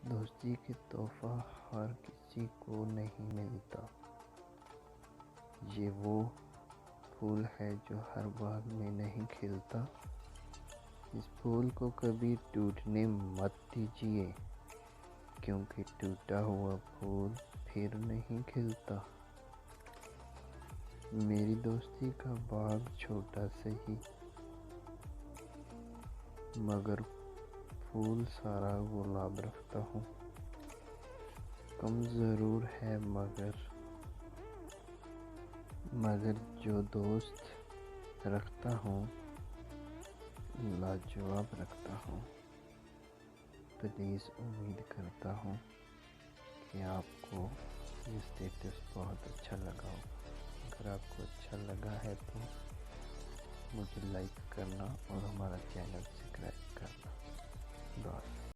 دوستی کے تحفہ ہر کسی کو نہیں ملتا۔ یہ وہ پھول ہے جو ہر باغ میں نہیں کھلتا۔ اس پھول کو کبھی ٹوٹنے مت دیجیے، کیونکہ ٹوٹا ہوا پھول پھر نہیں کھلتا۔ میری دوستی کا باغ چھوٹا سہی، مگر پھول سارا گلاب رکھتا ہوں۔ کم ضرور ہے مگر جو دوست رکھتا ہوں لاجواب رکھتا ہوں۔ پلیز امید کرتا ہوں کہ آپ کو یہ اسٹیٹس بہت اچھا لگا ہو۔ اگر آپ کو اچھا لگا ہے تو مجھے لائک کرنا اور ہمارا چینل سبسکرائب کرنا۔